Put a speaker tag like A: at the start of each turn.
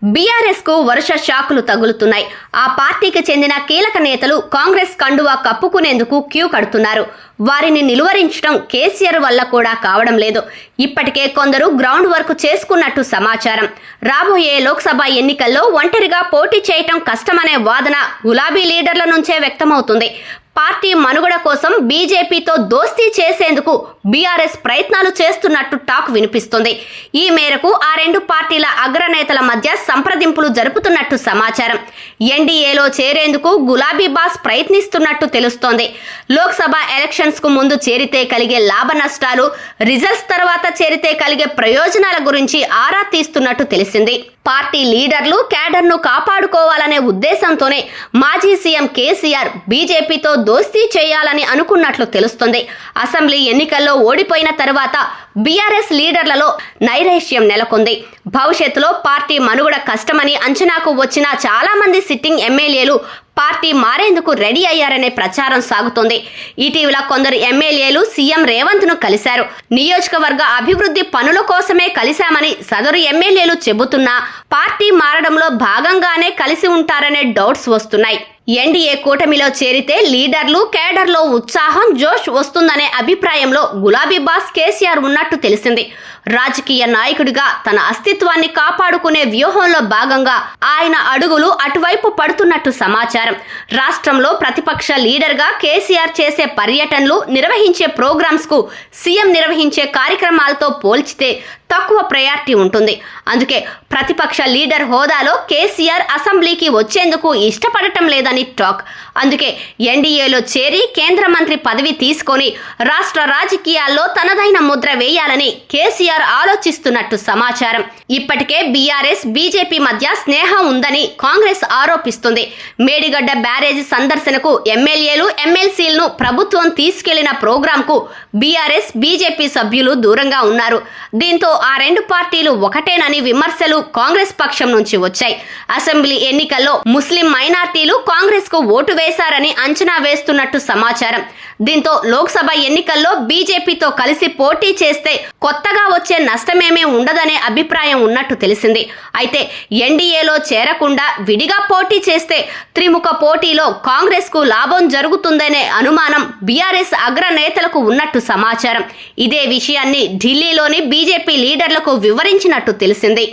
A: BRS కు వరుస షాకులు తగులుతున్నాయి. ఆ పార్టీకి చెందిన కీలక నేతలు కాంగ్రెస్ కండువా కప్పుకునేందుకు క్యూ కడుతున్నారు. వారిని నిలువరించడం కేసీఆర్ వల్ల కూడా కావడం లేదు. ఇప్పటికే కొందరు గ్రౌండ్ వర్క్ చేసుకున్నట్టు సమాచారం. రాబోయే లోక్సభ ఎన్నికల్లో ఒంటరిగా పోటీ చేయటం కష్టమనే వాదన గులాబీ లీడర్ల నుంచే వ్యక్తమవుతుంది. పార్టీ మనుగడ కోసం బీజేపీతో దోస్తీ చేసేందుకు బీఆర్ఎస్ ప్రయత్నాలు చేస్తున్నట్టు టాక్ వినిపిస్తుంది. ఈ మేరకు ఆ రెండు పార్టీల అగ్రనేతల మధ్య సంప్రదింపులు జరుపుతున్నట్టు సమాచారం. ఎన్డీఏలో చేరేందుకు గులాబీ బాస్ ప్రయత్నిస్తున్నట్టు తెలుస్తోంది. లోక్సభ ఎలక్షన్స్ కు ముందు చేరితే కలిగే లాభ నష్టాలు, రిజల్ట్స్ తర్వాత చేరితే కలిగే ప్రయోజనాల గురించి ఆరా తీస్తున్నట్టు తెలిసింది. పార్టీ లీడర్లు క్యాడర్ను కాపాడుకోవాలనే ఉద్దేశంతోనే మాజీ సీఎం కేసీఆర్ బీజేపీతో దోస్తీ చేయాలని అనుకున్నట్లు తెలుస్తుంది. అసెంబ్లీ ఎన్నికల్లో ఓడిపోయిన తర్వాత బీఆర్ఎస్ లీడర్లలో నైరాశ్యం నెలకొంది. భవిష్యత్తులో పార్టీ మనుగడ కష్టమని అంచనాకు వచ్చిన చాలా మంది సిట్టింగ్ ఎమ్మెల్యేలు పార్టీ మారేందుకు రెడీ అయ్యారనే ప్రచారం సాగుతోంది. ఇటీవల కొందరు ఎమ్మెల్యేలు సీఎం రేవంత్ ను కలిశారు. నియోజకవర్గ అభివృద్ధి పనుల కోసమే కలిశామని సదరు ఎమ్మెల్యేలు చెబుతున్నా పార్టీ మారడంలో భాగంగానే కలిసి ఉంటారనే డౌట్స్ వస్తున్నాయి. ఎన్డీఏ కూటమిలో చేరితే లీడర్లు కేడర్లో ఉత్సాహం, జోష్ వస్తుందనే అభిప్రాయంలో గులాబీ బాస్ కేసీఆర్ ఉన్నట్టు తెలిసింది. రాజకీయ నాయకుడిగా తన అస్తిత్వాన్ని కాపాడుకునే వ్యూహంలో భాగంగా ఆయన అడుగులు అటువైపు పడుతున్నట్టు సమాచారం. రాష్ట్రంలో ప్రతిపక్ష లీడర్గా కేసీఆర్ చేసే పర్యటనలు, నిర్వహించే ప్రోగ్రామ్స్ కు సీఎం నిర్వహించే కార్యక్రమాలతో పోల్చితే తక్కువ ప్రయారిటీ ఉంటుంది. అందుకే ప్రతిపక్ష లీడర్ హోదాలో కేసీఆర్ అసెంబ్లీకి వచ్చేందుకు ఇష్టపడటం లేదని టాక్. అందుకే ఎన్డీఏలో చేరి కేంద్ర మంత్రి పదవి తీసుకొని రాష్ట్ర రాజకీయాల్లో తనదైన ముద్ర వేయాలని కేసీఆర్ ఆలోచిస్తున్నట్టు సమాచారం. ఇప్పటికే బీఆర్ఎస్ బీజేపీ మధ్య స్నేహం ఉందని కాంగ్రెస్ ఆరోపిస్తుంది. మేడిగడ్డ బ్యారేజీ సందర్శనకు ఎమ్మెల్యేలు, ఎమ్మెల్సీలను ప్రభుత్వం తీసుకెళ్లిన ప్రోగ్రాంకు బీఆర్ఎస్ బీజేపీ సభ్యులు దూరంగా ఉన్నారు. దీంతో ఆ రెండు పార్టీలు ఒకటేనని విమర్శలు కాంగ్రెస్ పక్షం నుంచి వచ్చాయి. అసెంబ్లీ ఎన్నికల్లో ముస్లిం మైనార్టీలు కాంగ్రెస్ కు ఓటు వేశారని అంచనా వేస్తున్నట్టు సమాచారం. దీంతో లోక్సభ ఎన్నికల్లో బీజేపీతో కలిసి పోటీ చేస్తే కొత్తగా వచ్చే నష్టమేమీ ఉండదనే అభిప్రాయం ఉన్నట్టు తెలిసింది. అయితే ఎన్డీఏలో చేరకుండా విడిగా పోటీ చేస్తే త్రిముఖ పోటీలో కాంగ్రెస్ కు లాభం జరుగుతుందనే అనుమానం బీఆర్ఎస్ అగ్రనేతలకు ఉన్నట్టు సమాచారం. ఇదే విషయాన్ని ఢిల్లీలోని బీజేపీ లీడర్లకు వివరించినట్టు తెలిసింది.